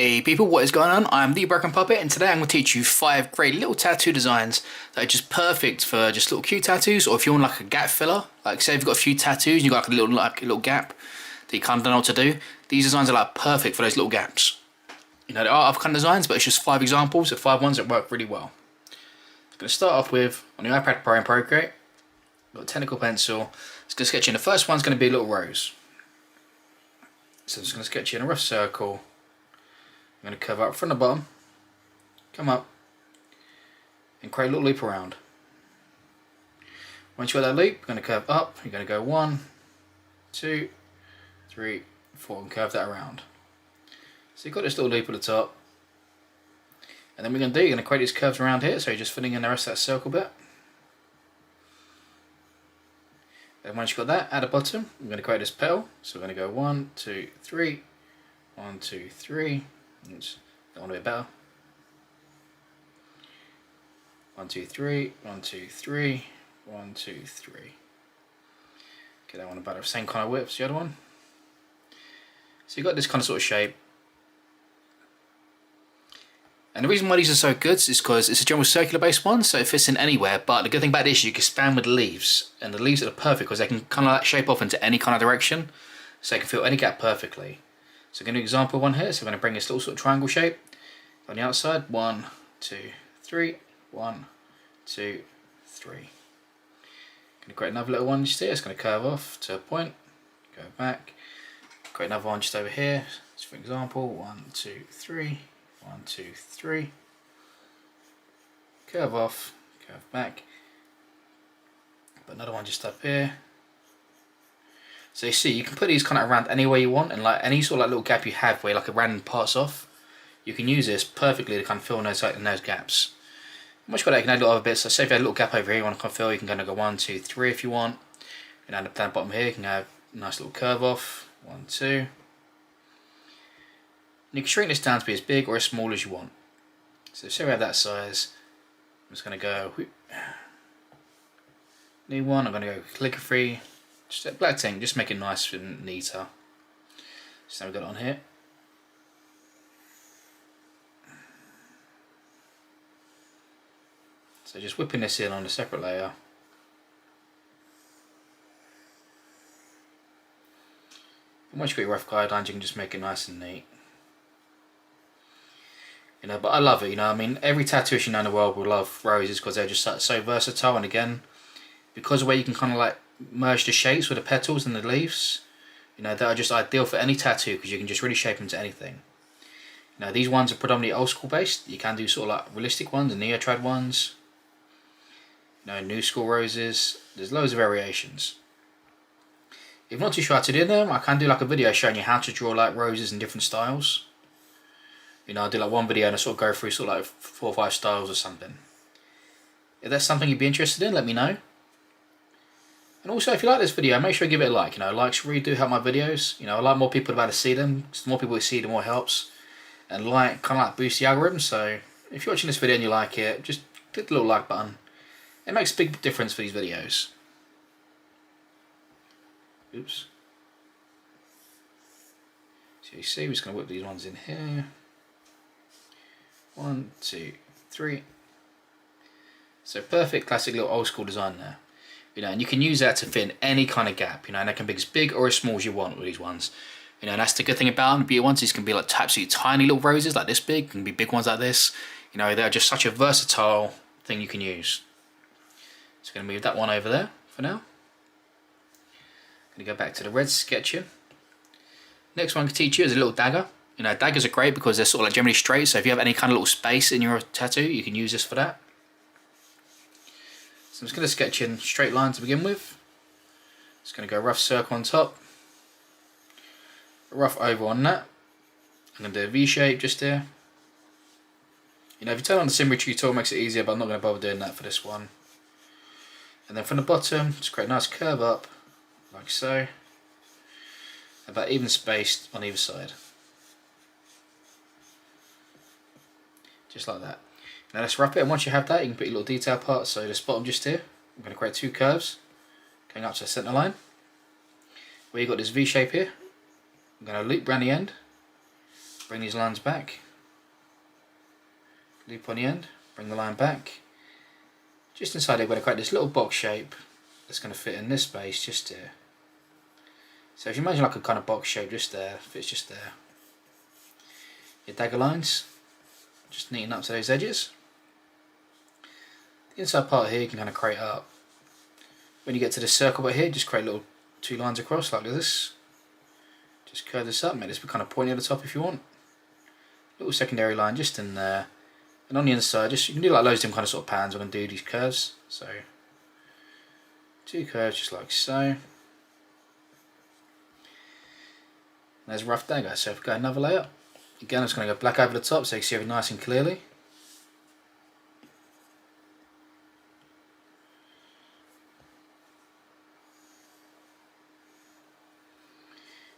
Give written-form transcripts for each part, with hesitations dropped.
Hey people, what is going on? I'm the Broken Puppet, and today I'm going to teach you 5 great little tattoo designs that are just perfect for just little cute tattoos, or if you want like a gap filler. Like say if you've got a few tattoos and you've got like a little gap that you kind of don't know what to do. These designs are like perfect for those little gaps. You know, there are other kind of designs, but it's just 5 examples of 5 ones that work really well. I'm going to start off with, on the iPad Pro in Procreate, got a technical pencil. It's going to sketch in. The first one's going to be a little rose. So I'm just going to sketch in a rough circle. I'm going to curve up from the bottom, come up, and create a little loop around. Once you've got that loop, you're going to curve up, you're going to go 1, 2, 3, 4, and curve that around. So you've got this little loop at the top. And then what we're going to do, you're going to create these curves around here, so you're just filling in the rest of that circle bit. And once you've got that, at the bottom, we're going to create this petal. So we're going to go 1, 2, 3, 1, 2, 3. Let's that one a bit better. 1, 2, 3, 1, 2, 3, 1, 2, 3. Get that one about the same kind of width as the other one. So you've got this kind of sort of shape. And the reason why these are so good is because it's a general circular based one, so it fits in anywhere. But the good thing about this is you can span with the leaves, and the leaves are perfect because they can kind of like shape off into any kind of direction, so they can fill any gap perfectly. So I'm going to do an example one here. So I'm going to bring this little sort of triangle shape on the outside. 1, 2, 3, 1, 2, 3. I'm going to create another little one just here. It's going to curve off to a point, go back, create another one just over here. So for example, 1, 2, 3, 1, 2, 3. Curve off, curve back. Put another one just up here. So you see, you can put these kind of around any way you want, and like any sort of like little gap you have where like a random parts off, you can use this perfectly to kind of fill in those gaps. Once you've got that, you can add little other bits. So say if you had a little gap over here you want to kind of fill, you can kind of go 1, 2, 3 if you want. And down the bottom here, you can have a nice little curve off. 1, 2. And you can shrink this down to be as big or as small as you want. So say we have that size, I'm just going to go whoop. New one, I'm going to go calligraphy. Just a black thing, just make it nice and neater. So now we've got it on here. So just whipping this in on a separate layer. And once you've got your rough guidelines, you can just make it nice and neat. You know, but I love it, you know, I mean, every tattooist you know in the world will love roses because they're just so versatile, and again, because of the way you can kind of like merge the shapes with the petals and the leaves, you know, that are just ideal for any tattoo because you can just really shape them to anything. Now these ones are predominantly old school based. You can do sort of like realistic ones and neo-trad ones, you know, new school roses. There's loads of variations. If you're not too sure how to do them, I can do like a video showing you how to draw like roses in different styles. You know, I'll do like one video and I sort of go through sort of like 4 or 5 styles or something. If that's something you'd be interested in, let me know. And also, if you like this video, make sure you give it a like. You know, likes really do help my videos. You know, I like more people to be able to see them. The more people we see, the more it helps. And like, kind of like boost the algorithm. So if you're watching this video and you like it, just click the little like button. It makes a big difference for these videos. Oops. So you see, we're just going to whip these ones in here. 1, 2, 3. So perfect, classic little old school design there. You know, and you can use that to fit in any kind of gap, you know, and that can be as big or as small as you want with these ones. You know, and that's the good thing about them. The beauty ones, these can be like absolutely tiny little roses like this big, can be big ones like this. You know, they're just such a versatile thing you can use. So I'm going to move that one over there for now. I'm going to go back to the red sketching. Next one I can teach you is a little dagger. You know, daggers are great because they're sort of like generally straight, so if you have any kind of little space in your tattoo, you can use this for that. So I'm just going to sketch in straight lines to begin with. Just going to go rough circle on top, a rough oval on that. I'm going to do a V shape just here. You know, if you turn on the symmetry tool, it makes it easier, but I'm not going to bother doing that for this one. And then from the bottom, just create a nice curve up, like so. About even spaced on either side. Just like that. Now let's wrap it, and once you have that, you can put your little detail part. So this bottom just here, I'm going to create 2 curves going up to the centre line. Where you've got this V shape here, I'm going to loop around the end, bring these lines back, loop on the end, bring the line back. Just inside it, we're going to create this little box shape that's going to fit in this space just here. So if you imagine like a kind of box shape just there, fits just there. Your dagger lines, just neaten up to those edges. The inside part here you can kind of create up. When you get to this circle right here, just create little 2 lines across like this. Just curve this up, make this kind of pointy at the top if you want. Little secondary line just in there. And on the inside, just you can do like loads of different kind of sort of patterns. I'm going to do these curves. So 2 curves just like so. There's a rough dagger. So if we go another layer, again I'm just going to go black over the top so you can see it nice and clearly.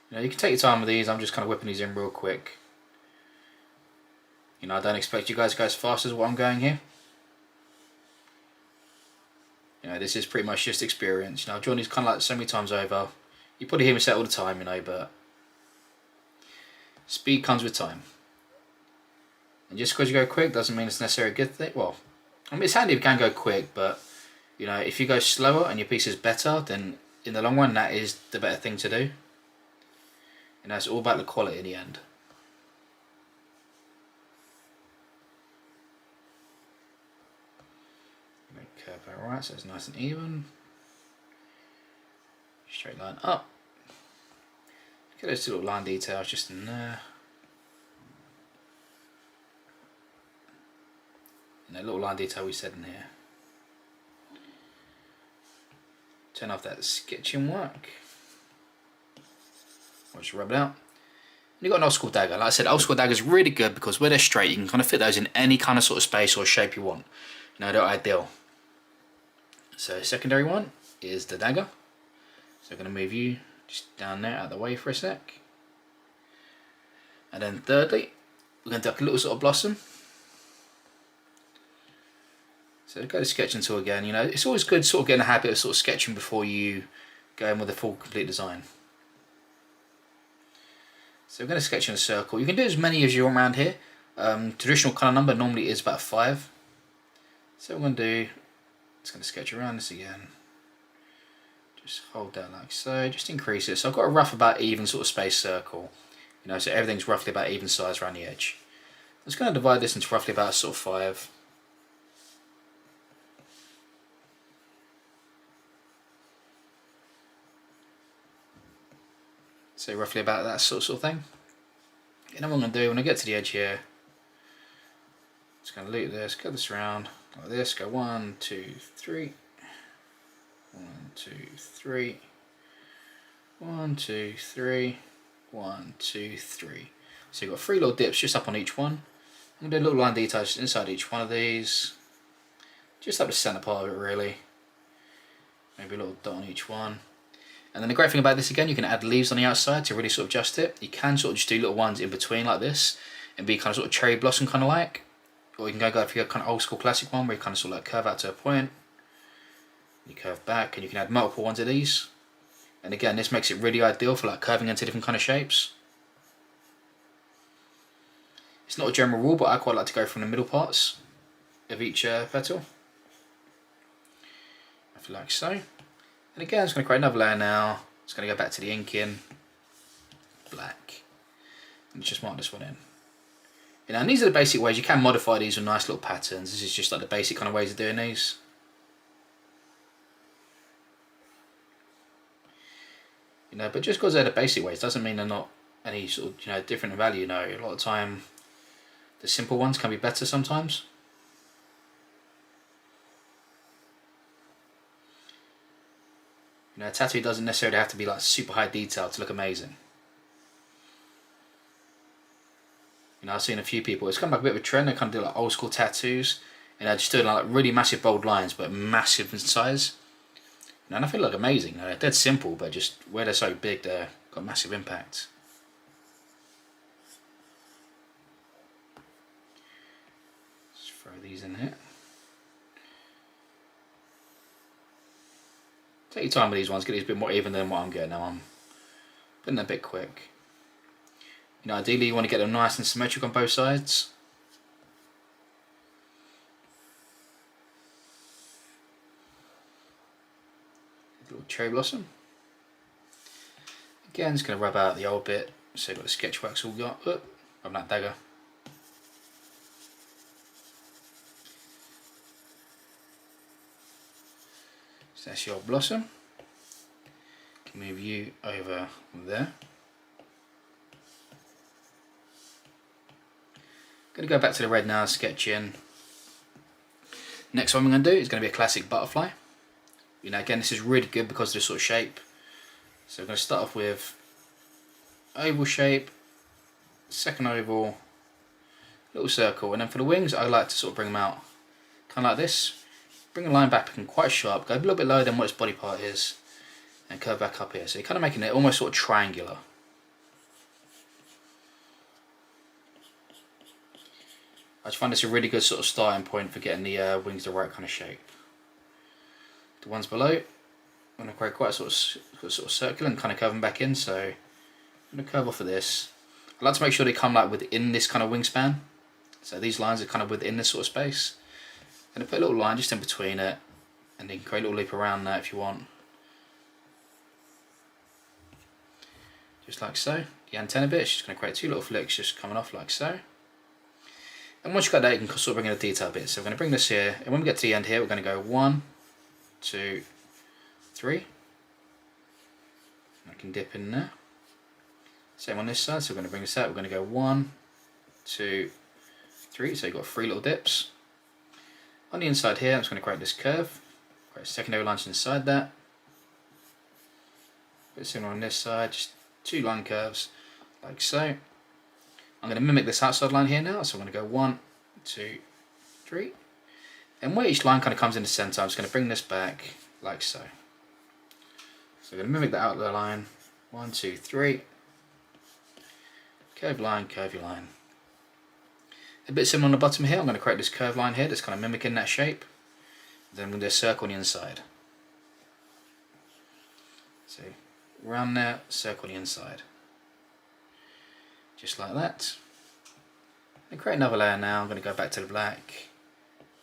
You can take your time with these. I'm just kind of whipping these in real quick. I don't expect you guys to go as fast as what I'm going here. This is pretty much just experience. I've drawn these kind of like so many times over. You probably hear me say it all the time, but speed comes with time. And just because you go quick doesn't mean it's necessarily a good thing. Well, I mean, it's handy if you can go quick, but if you go slower and your piece is better, then in the long run that is the better thing to do. It's all about the quality in the end. Curve that right so it's nice and even. Straight line up. Get those 2 little line details just in there. And a little line detail we said in here. Turn off that sketching work. I'll just rub it out. And you've got an old school dagger. Like I said, old school dagger is really good because where they're straight, you can kind of fit those in any kind of sort of space or shape you want. They're ideal. So secondary one is the dagger. So I'm going to move you just down there out of the way for a sec. And then thirdly, we're going to do like a little sort of blossom. So go to sketching tool again. It's always good sort of getting a habit of sort of sketching before you go in with a full complete design. So we're going to sketch in a circle. You can do as many as you want around here. Traditional kind of number normally is about 5. So what we're going to do, it's going to sketch around this again. Just hold that like so, just increase it. So I've got a rough about even sort of space circle. So everything's roughly about even size around the edge. I'm just going to divide this into roughly about sort of 5. So roughly about that sort of thing. And then what I'm going to do when I get to the edge here, just going to loop this, cut this around like this, go 1, 2, 3, 1, 2, 3, 1, 2, 3, 1, 2, 3. So you've got 3 little dips just up on each one. I'm going to do a little line details just inside each one of these, just up the centre part of it really. Maybe a little dot on each one. And then the great thing about this again, you can add leaves on the outside to really sort of adjust it. You can sort of just do little ones in between like this and be kind of sort of cherry blossom kind of like. Or you can go for your kind of old school classic one where you kind of sort of like curve out to a point. You curve back and you can add multiple ones of these. And again, this makes it really ideal for like curving into different kind of shapes. It's not a general rule, but I quite like to go from the middle parts of each petal. I feel like so. And again, I'm just going to create another layer now. It's going to go back to the inking, black, and just mark this one in. And these are the basic ways. You can modify these with nice little patterns. This is just like the basic kind of ways of doing these. But just because they're the basic ways doesn't mean they're not any sort of different in value. A lot of time the simple ones can be better sometimes. A tattoo doesn't necessarily have to be like super high detail to look amazing. I've seen a few people, it's kind of like a bit of a trend, they kind of do like old school tattoos, just doing like really massive bold lines but massive in size. And I feel like amazing. They're dead simple, but just where they're so big, they've got massive impact. Let's throw these in here. Take your time with these ones, get these a bit more even than what I'm getting now. I'm putting them a bit quick. You know, ideally you want to get them nice and symmetric on both sides. Little cherry blossom. Again, just going to rub out the old bit so you've got the sketch wax all got. Rub that dagger. So that's your blossom. Can move you over there. Going to go back to the red now, sketch in. Next one we're going to do is going to be a classic butterfly. You know, again, this is really good because of this sort of shape. So we're going to start off with oval shape, second oval, little circle, and then for the wings I like to sort of bring them out kind of like this. Bring the line back and quite sharp, go a little bit lower than what its body part is, and curve back up here. So you're kind of making it almost sort of triangular. I just find this a really good sort of starting point for getting the wings the right kind of shape. The ones below, I'm going to create quite a sort of circle and kind of curve them back in. So I'm going to curve off of this. I like to make sure they come like within this kind of wingspan. So these lines are kind of within this sort of space. I'm going to put a little line just in between it, and then create a little loop around that if you want. Just like so. The antenna bit, it's just going to create two little flicks just coming off like so. And once you've got that, you can sort of bring in a detail bit. So we're going to bring this here, and when we get to the end here, we're going to go 1, 2, 3. I can dip in there. Same on this side, so we're going to bring this out. We're going to go 1, 2, 3. So you've got 3 little dips. On the inside here, I'm just going to create this curve. Create secondary lines inside that. Bit similar on this side, just 2 line curves, like so. I'm going to mimic this outside line here now, so I'm going to go 1, 2, 3. And where each line kind of comes in the center, I'm just going to bring this back, like so. So I'm going to mimic the outer line, 1, 2, 3. Curve your line. A bit similar on the bottom here, I'm going to create this curved line here that's kind of mimicking that shape. Then I'm going to do a circle on the inside. So around there, circle on the inside. Just like that. And create another layer now. I'm going to go back to the black,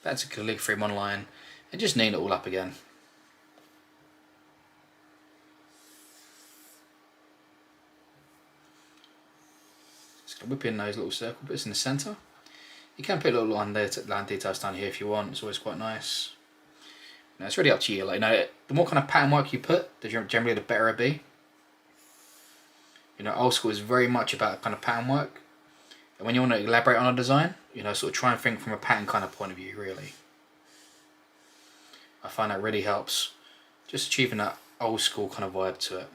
back to calligraphy monoline, and just neat it all up again. Just going to whip in those little circle bits in the centre. You can put a little line details down here if you want. It's always quite nice. Now it's really up to you. Like, you know, the more kind of pattern work you put, generally the better it be. You know, old school is very much about kind of pattern work. And when you want to elaborate on a design, you know, sort of try and think from a pattern kind of point of view, really. I find that really helps. Just achieving that old school kind of vibe to it.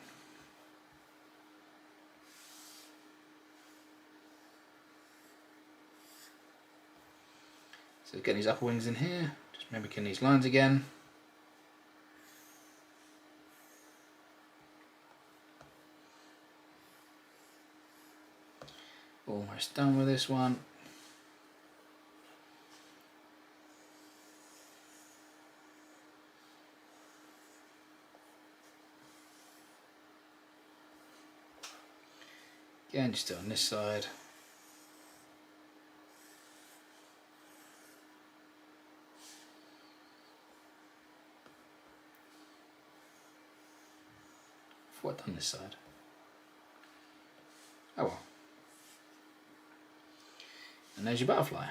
So getting these upper wings in here, just mimicking these lines again. Almost done with this one. Again, just do it on this side. I've done this side. Oh well. And there's your butterfly.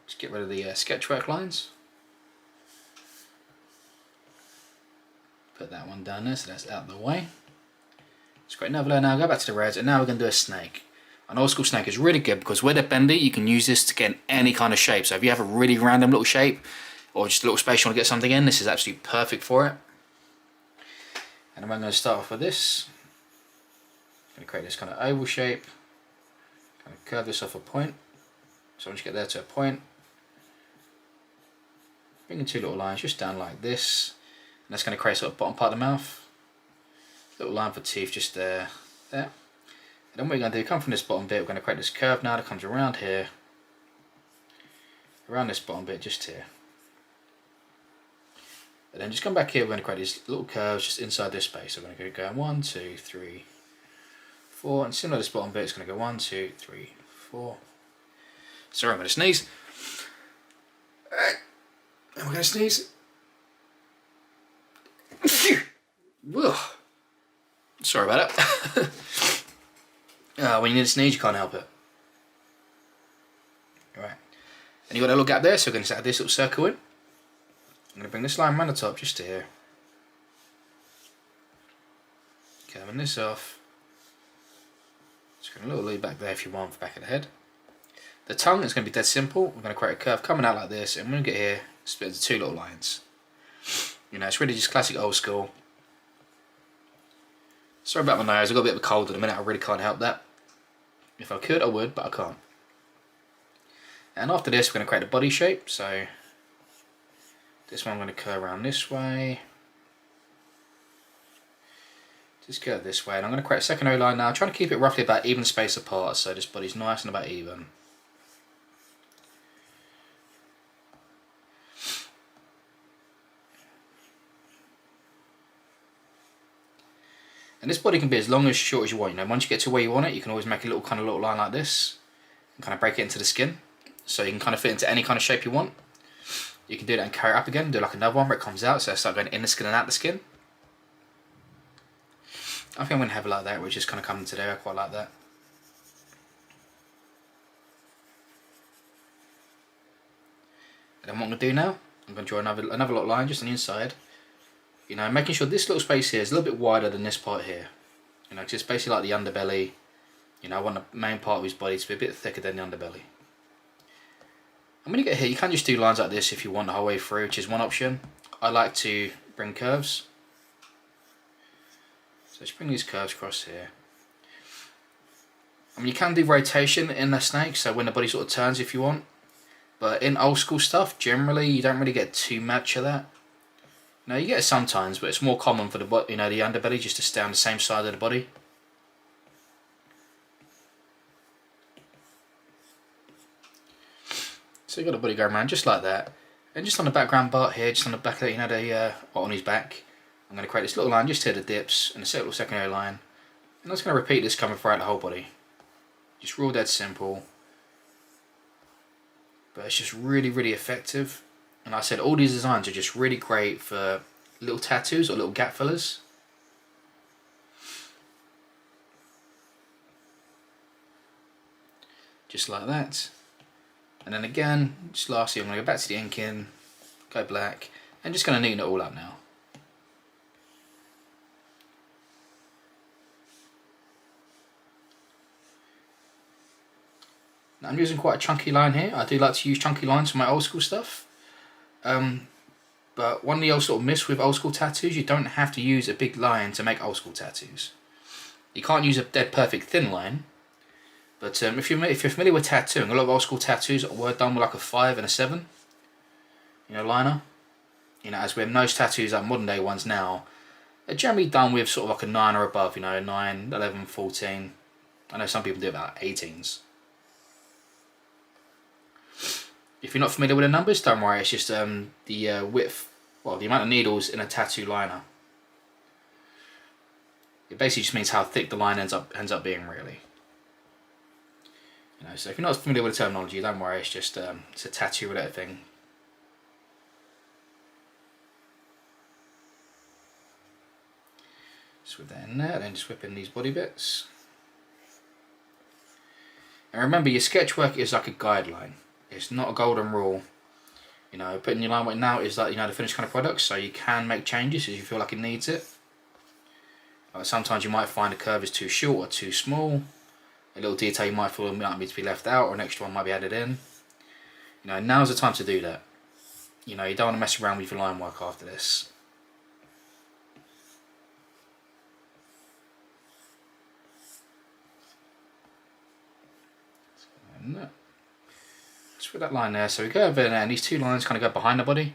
Just get rid of the sketchwork lines. Put that one down there so that's out of the way. Let's create another layer now, go back to the reds, and now we're going to do a snake. An old school snake is really good because where they're bendy, you can use this to get any kind of shape. So if you have a really random little shape, or just a little space you want to get something in, this is absolutely perfect for it. And then I'm going to start off with this. I'm going to create this kind of oval shape. Kind of curve this off a point. So once you get there to a point, bring in 2 little lines just down like this. And that's going to create sort of bottom part of the mouth. Little line for teeth just there. And then what we're going to do, come from this bottom bit, we're going to create this curve now that comes around here. Around this bottom bit just here. And then just come back here, we're going to create these little curves just inside this space. So we're going to go 1, 2, 3, 4, and similar to this bottom bit, it's going to go 1, 2, 3, 4. Sorry, I'm going to sneeze. And we're going to sneeze. Sorry about that. When you need to sneeze, you can't help it. Right. And you've got a little gap there, so we're going to add this little circle in. I'm going to bring this line around the top just to here. Curving this off. Just going a little lead back there if you want for back of the head. The tongue is going to be dead simple. We're going to create a curve coming out like this, and when we get here, split into 2 little lines. You know, it's really just classic old school. Sorry about my nose, I've got a bit of a cold at the minute, I really can't help that. If I could, I would, but I can't. And after this, we're going to create a body shape, so this one I'm going to curve around this way. Just curve this way, and I'm going to create a secondary line now, trying to keep it roughly about even space apart, so this body's nice and about even. And this body can be as long as short as you want. You know, once you get to where you want it, you can always make a little little line like this, and kind of break it into the skin, so you can kind of fit into any kind of shape you want. You can do that and carry it up again, do like another one where it comes out, so it's like going in the skin and out the skin. I think I'm going to have it like that, which is kind of coming today. I quite like that. And then what I'm going to do now, I'm going to draw another little line just on the inside. You know, making sure this little space here is a little bit wider than this part here. You know, because it's basically like the underbelly. You know, I want the main part of his body to be a bit thicker than the underbelly. And when you get here, you can just do lines like this if you want the whole way through, which is one option. I like to bring curves. So just bring these curves across here. I mean, you can do rotation in the snake, so when the body sort of turns if you want. But in old school stuff, generally, you don't really get too much of that. Now you get it sometimes, but it's more common for the the underbelly just to stay on the same side of the body. So you've got the body going around just like that, and just on the background part here, just on the back of the on his back, I'm going to create this little line just here that dips, and a little secondary line, and I'm just going to repeat this coming throughout the whole body. Just real dead simple, but it's just really effective. And like I said, all these designs are just really great for little tattoos or little gap fillers. Just like that. And then again, just lastly, I'm going to go back to the inking, go black, and just going to neaten it all up now. Now I'm using quite a chunky line here. I do like to use chunky lines for my old school stuff. But one of the old sort of myths with old school tattoos, you don't have to use a big line to make old school tattoos. You can't use a dead perfect thin line, but if you're familiar with tattooing, a lot of old school tattoos were done with like a 5 and a 7, you know, liner. You know, as with most tattoos like modern day ones now, they're generally done with sort of like a 9 or above, you know, 9, 11, 14. I know some people do about 18s. If you're not familiar with the numbers, don't worry, it's just the width, well, the amount of needles in a tattoo liner. It basically just means how thick the line ends up being, really. You know, so if you're not familiar with the terminology, don't worry, it's just it's a tattoo related thing. Just whip that in there, then just whip in these body bits. And remember, your sketch work is like a guideline. It's not a golden rule. You know, putting your line weight now is like, you know, the finished kind of product, so you can make changes if you feel like it needs it. Sometimes you might find a curve is too short or too small. A little detail you might feel might need to be left out, or an extra one might be added in. You know, now's the time to do that. You know, you don't want to mess around with your line work after this. Just put that line there. So we go over there, and these two lines kind of go behind the body,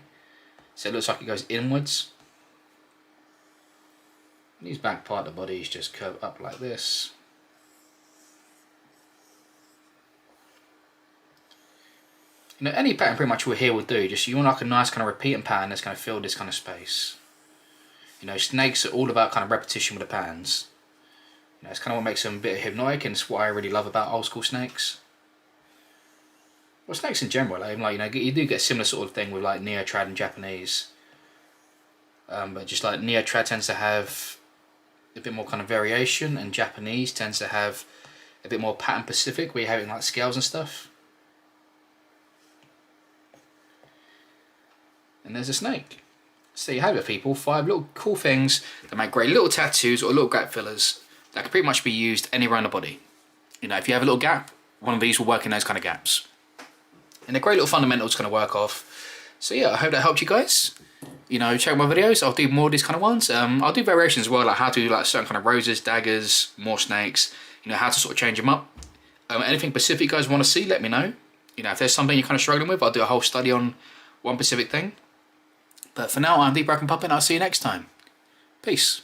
so it looks like it goes inwards. And these back part of the body is just curved up like this. You know, any pattern pretty much we're here will do. Just you want like a nice kind of repeating pattern that's going to fill this kind of space. You know, snakes are all about kind of repetition with the patterns. You know, it's kind of what makes them a bit hypnotic, and it's what I really love about old school snakes. Well, snakes in general, like, you know, you do get a similar sort of thing with like Neotrad and Japanese. But just like Neotrad tends to have a bit more kind of variation, and Japanese tends to have a bit more pattern specific, where you're having like scales and stuff. And there's a snake. So you have it, people. 5 little cool things that make great little tattoos or little gap fillers that can pretty much be used anywhere on the body. You know, if you have a little gap, one of these will work in those kind of gaps. And they're great little fundamentals to kind of work off. So yeah, I hope that helped you guys. You know, check my videos. I'll do more of these kind of ones. I'll do variations as well, like how to do like certain kind of roses, daggers, more snakes. You know, how to sort of change them up. Anything specific you guys want to see, let me know. You know, if there's something you're kind of struggling with, I'll do a whole study on one specific thing. But for now, I'm Deep Broken Puppet, and I'll see you next time. Peace.